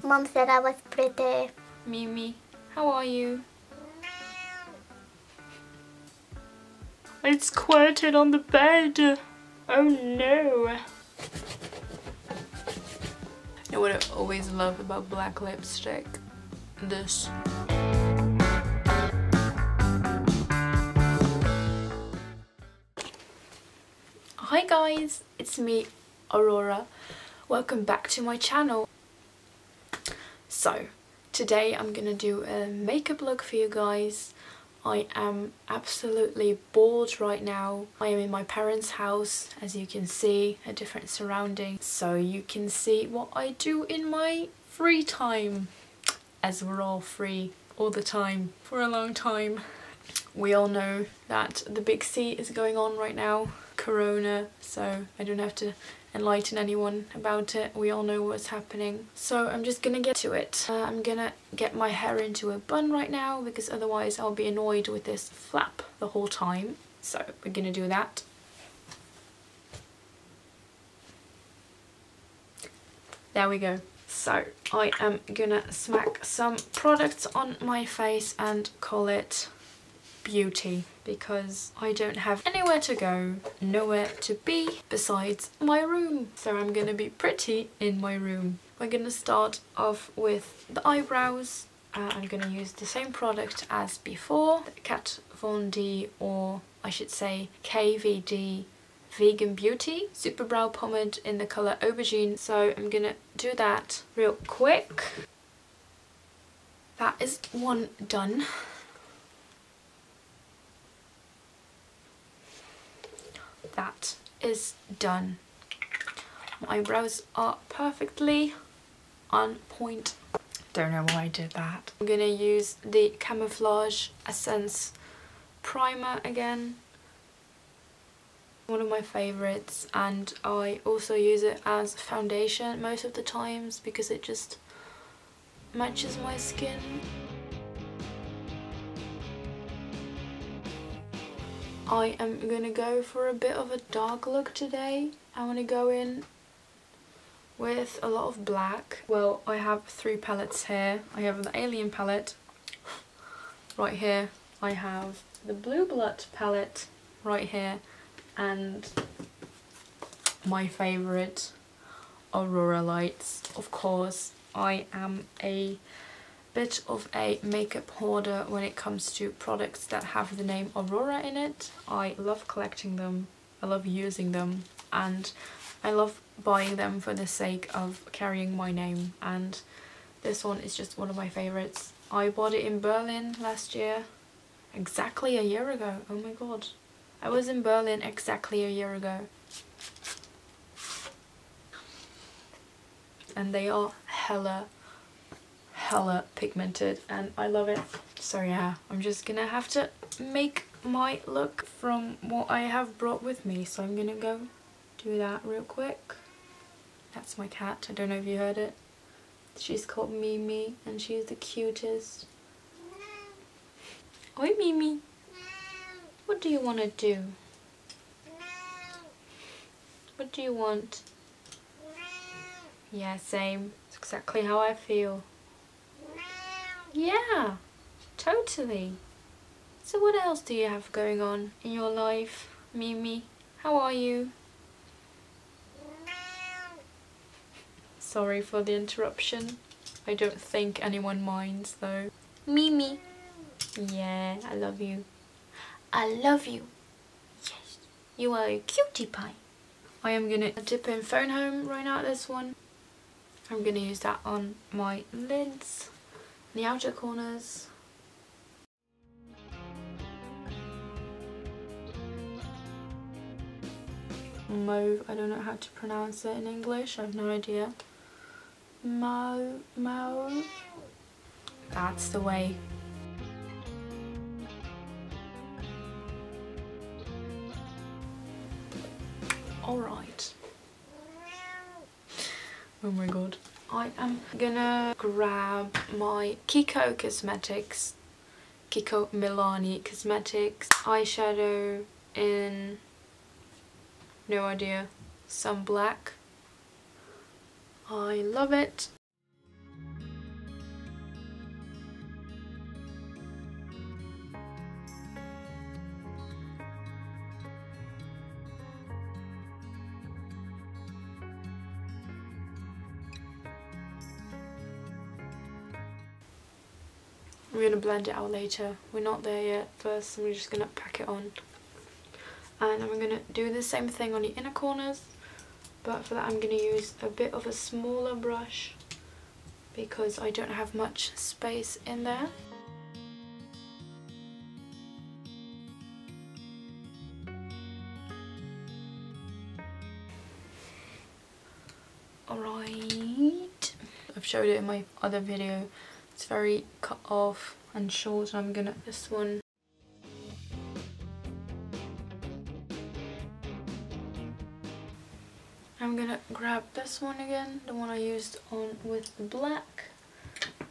Mom said I was pretty. Mimi, how are you? It's squirted on the bed. Oh no. You know what I always love about black lipstick? This. Hi guys, it's me, Aurora. Welcome back to my channel. So, today I'm gonna do a makeup look for you guys. I am absolutely bored right now. I am in my parents' house, as you can see, a different surrounding. So you can see what I do in my free time, as we're all free all the time for a long time. We all know that the big C is going on right now, Corona, so I don't have to enlighten anyone about it. We all know what's happening. So I'm just gonna get to it. I'm gonna get my hair into a bun right now because otherwise I'll be annoyed with this flap the whole time. So we're gonna do that. There we go. So I am gonna smack some products on my face and call it beauty, because I don't have anywhere to go, nowhere to be besides my room. So I'm gonna be pretty in my room. We're gonna start off with the eyebrows. I'm gonna use the same product as before, the Kat Von D, or I should say KVD Vegan Beauty Super Brow Pomade in the colour Aubergine. So I'm gonna do that real quick. That is one done. That is done. My eyebrows are perfectly on point. Don't know why I did that. I'm gonna use the Camouflage Essence Primer again. One of my favourites, and I also use it as foundation most of the times because it just matches my skin. I am gonna go for a bit of a dark look today. I want to go in with a lot of black. Well, I have three palettes here. I have the Alien palette right here. I have the Blue Blood palette right here, and my favourite, Aurora Lights. Of course, I am a bit of a makeup hoarder when it comes to products that have the name Aurora in it. I love collecting them, I love using them, and I love buying them for the sake of carrying my name, and this one is just one of my favourites. I bought it in Berlin last year, exactly a year ago. Oh my god, I was in Berlin exactly a year ago. And they are hella pigmented and I love it. So yeah, I'm just gonna have to make my look from what I have brought with me. So I'm gonna go do that real quick. That's my cat, I don't know if you heard it. She's called Mimi and she's the cutest. Oi Mimi, what do you want to do? What do you want? Yeah, same. It's exactly how I feel. Yeah, totally. So what else do you have going on in your life, Mimi? How are you? Sorry for the interruption. I don't think anyone minds though. Mimi. Yeah, I love you. I love you. Yes, you are a cutie pie. I am gonna dip in Phone Home right now, this one. I'm gonna use that on my lids, the outer corners. Mauve, I don't know how to pronounce it in English, I have no idea. Mauve. That's the way. Alright. Oh my god. I am gonna grab my Kiko Cosmetics, Kiko Milani Cosmetics eyeshadow in, no idea, some black. I love it. We're going to blend it out later. We're not there yet. First, we're just going to pack it on. And I'm going to do the same thing on the inner corners. But for that, I'm going to use a bit of a smaller brush because I don't have much space in there. Alright, I've showed it in my other video. It's very cut off and short, and I'm gonna this one. I'm gonna grab this one again, the one I used on with the black,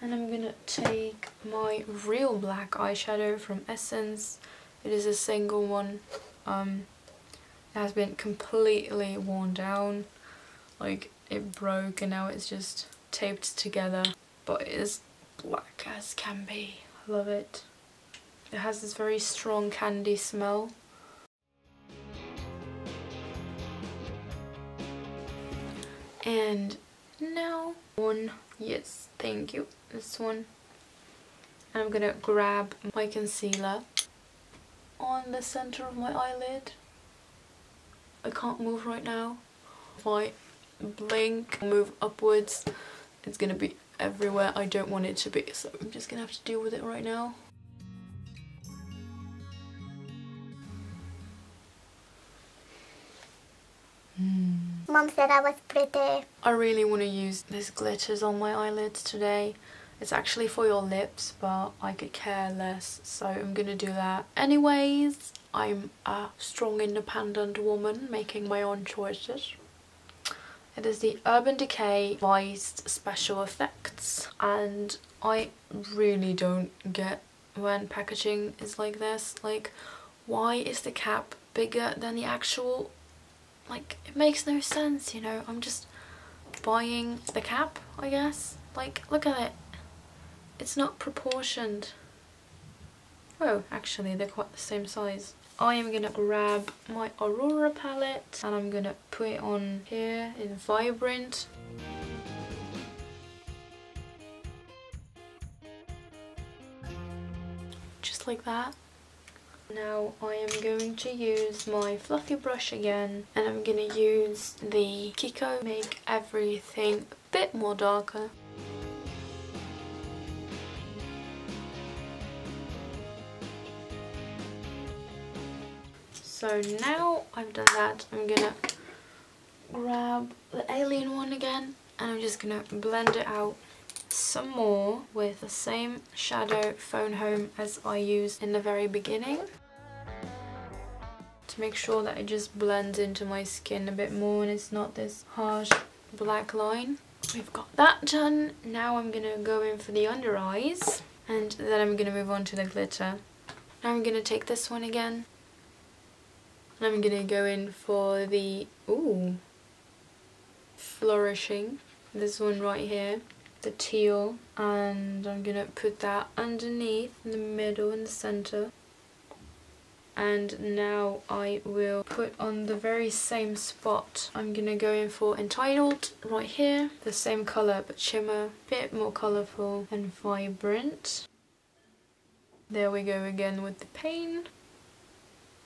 and I'm gonna take my real black eyeshadow from Essence. It is a single one. It has been completely worn down, like it broke and now it's just taped together, but it is black as can be. I love it. It has this very strong candy smell. And now one, yes, thank you, this one. And I'm gonna grab my concealer on the center of my eyelid. I can't move right now. If I blink, move upwards, it's gonna be everywhere I don't want it to be, so I'm just gonna have to deal with it right now. Mom said I was pretty. I really want to use this glitters on my eyelids today. It's actually for your lips, but I could care less, so I'm gonna do that. Anyways, I'm a strong independent woman making my own choices. It is the Urban Decay Voiced Special Effects, and I really don't get when packaging is like this. Like, why is the cap bigger than the actual, like, it makes no sense, you know. I'm just buying the cap, I guess. Like, look at it. It's not proportioned. Oh, actually they're quite the same size. I am gonna grab my Aurora palette and I'm gonna put it on here in Vibrant. Just like that. Now I am going to use my fluffy brush again, and I'm gonna use the Kiko Make Everything a bit more darker. So now I've done that, I'm gonna grab the alien one again and I'm just gonna blend it out some more with the same shadow Phone Home as I used in the very beginning, to make sure that it just blends into my skin a bit more and it's not this harsh black line. We've got that done. Now I'm gonna go in for the under eyes and then I'm gonna move on to the glitter. Now I'm gonna take this one again. I'm gonna go in for the, ooh, Flourishing, this one right here, the teal, and I'm gonna put that underneath, in the middle, in the center. And now I will put on the very same spot. I'm gonna go in for Entitled right here, the same color but shimmer, a bit more colorful and vibrant. There we go again with the pain.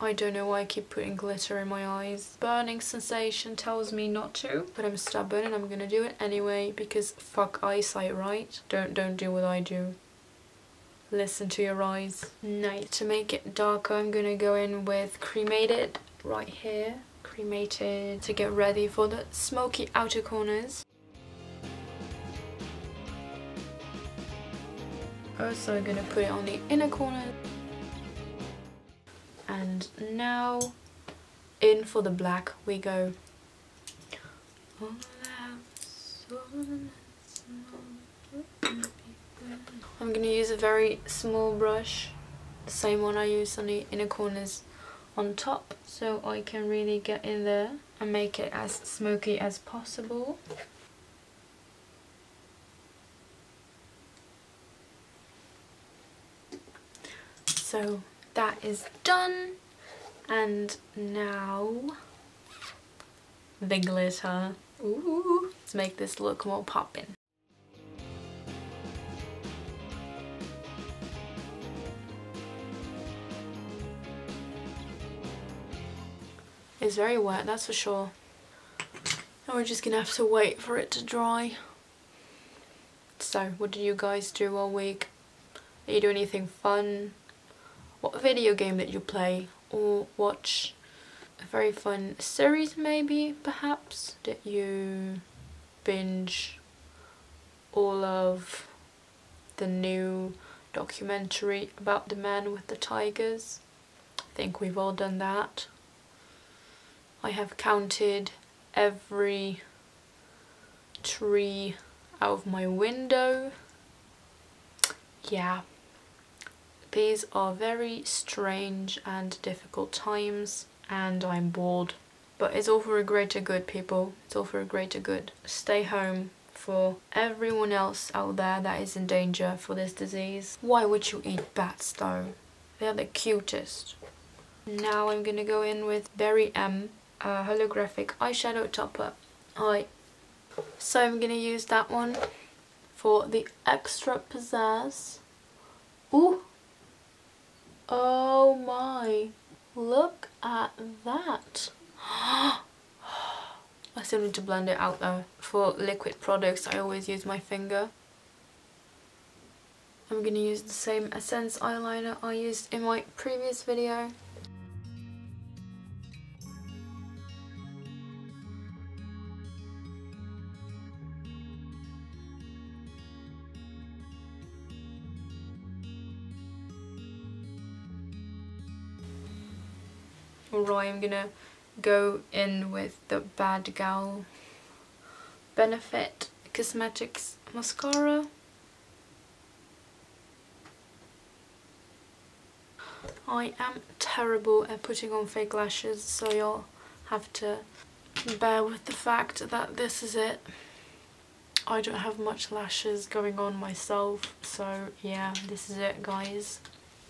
I don't know why I keep putting glitter in my eyes. Burning sensation tells me not to, but I'm stubborn and I'm gonna do it anyway because fuck eyesight, right? Don't do what I do. Listen to your eyes. Nice. To make it darker, I'm gonna go in with Cremated right here. Cremated to get ready for the smoky outer corners. Also, I'm gonna put it on the inner corner. And now, in for the black we go. I'm going to use a very small brush, the same one I used on the inner corners on top, so I can really get in there and make it as smoky as possible. So that is done, and now the glitter. Ooh, let's make this look more poppin'. is very wet, that's for sure. And we're just gonna have to wait for it to dry. So, what did you guys do all week? Did you do anything fun? What video game did you play? Or watch a very fun series maybe, perhaps? Did you binge all of the new documentary about the man with the tigers? I think we've all done that. I have counted every tree out of my window. Yeah, these are very strange and difficult times, and I'm bored. But it's all for a greater good, people. It's all for a greater good. Stay home for everyone else out there that is in danger for this disease. Why would you eat bats though? They're the cutest. Now I'm gonna go in with Berry M holographic eyeshadow topper. So I'm gonna use that one for the extra pizzazz. Ooh! Oh my! Look at that! I still need to blend it out though. For liquid products I always use my finger. I'm gonna use the same Essence eyeliner I used in my previous video. Alright, I'm gonna go in with the Bad Gal Benefit Cosmetics mascara. I am terrible at putting on fake lashes, so you'll have to bear with the fact that this is it. I don't have much lashes going on myself, so yeah, this is it, guys.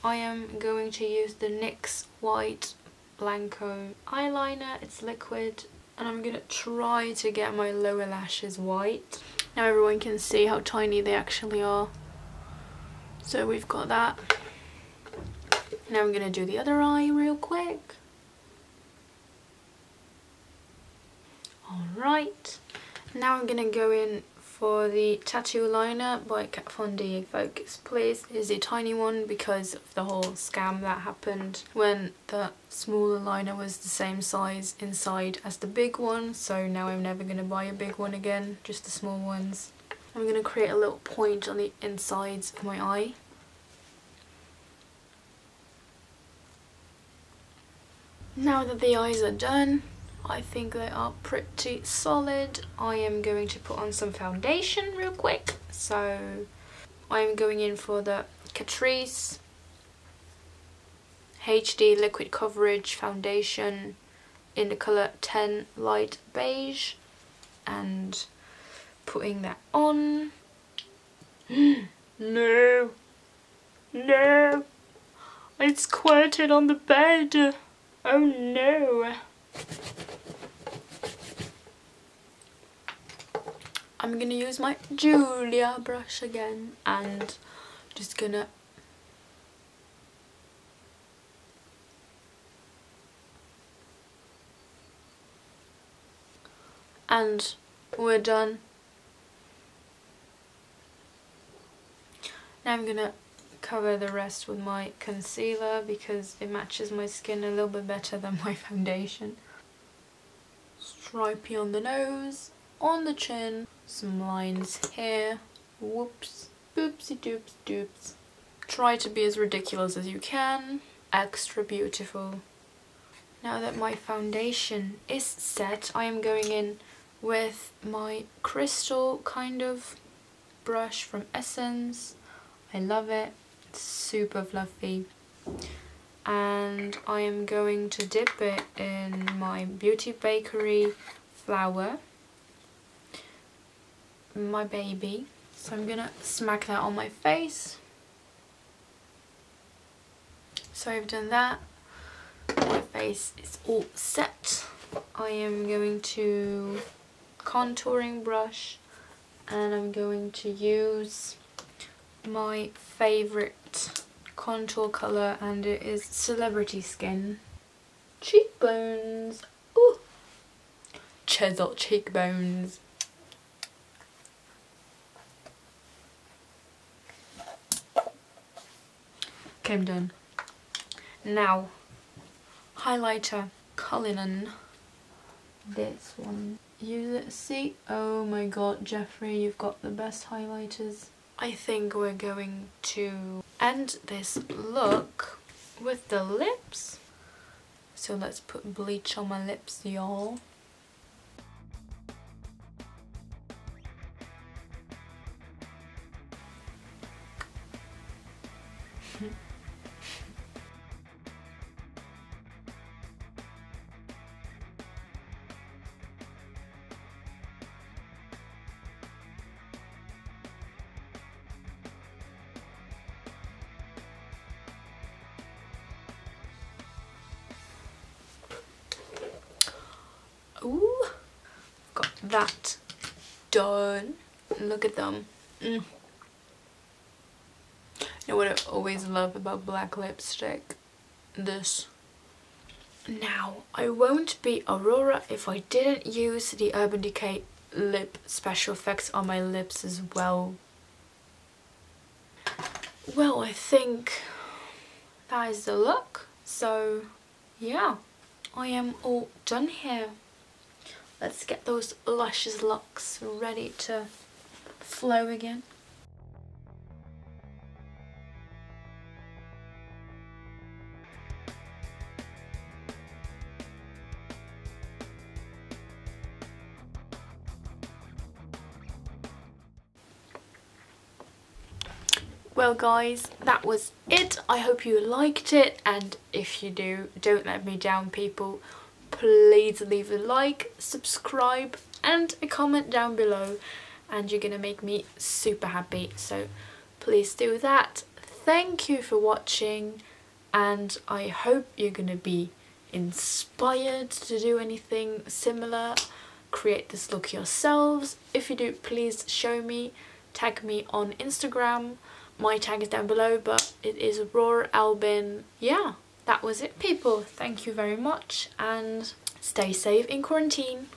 I am going to use the NYX White Blanco eyeliner. It's liquid, and I'm gonna try to get my lower lashes white. Now everyone can see how tiny they actually are. So we've got that. Now I'm gonna do the other eye real quick. Alright, now I'm gonna go in for the tattoo liner by Kat Von D. Focus Please is a tiny one because of the whole scam that happened when the smaller liner was the same size inside as the big one. So now I'm never going to buy a big one again, just the small ones. I'm going to create a little point on the insides of my eye. Now that the eyes are done, I think they are pretty solid. I am going to put on some foundation real quick. So I'm going in for the Catrice HD Liquid Coverage Foundation in the colour 10 Light Beige and putting that on. No! No! I squirted on the bed! Oh no! I'm gonna use my Julia brush again and just gonna and we're done. Now I'm gonna cover the rest with my concealer because it matches my skin a little bit better than my foundation. Stripey on the nose, on the chin, some lines here, whoops, boopsie doops doops. Try to be as ridiculous as you can, extra beautiful. Now that my foundation is set, I am going in with my crystal kind of brush from Essence. I love it, it's super fluffy. And I am going to dip it in my Beauty Bakery flour, my baby. So I'm gonna smack that on my face. So I've done that. My face is all set. I am going to contouring brush and I'm going to use my favourite contour colour, and it is Celebrity Skin. Cheekbones. chisel cheekbones. Okay, I'm done. Now, highlighter, Cullinan. This one. Use it. See? Oh my god, Jeffrey, you've got the best highlighters. I think we're going to end this look with the lips. So let's put bleach on my lips, y'all. Ooh, got that done. Look at them. You know what I always love about black lipstick? This. Now, I won't be Aurora if I didn't use the Urban Decay lip special effects on my lips as well. Well, I think that is the look. So, yeah, I am all done here. Let's get those luscious locks ready to flow again. Well guys, that was it. I hope you liked it, and if you do, don't let me down, people. Please leave a like, subscribe and a comment down below, and you're gonna make me super happy, so please do that. Thank you for watching, and I hope you're gonna be inspired to do anything similar, create this look yourselves. If you do, please show me, tag me on Instagram. My tag is down below, but it is aurora.albin. Yeah, that was it, people. Thank you very much, and stay safe in quarantine.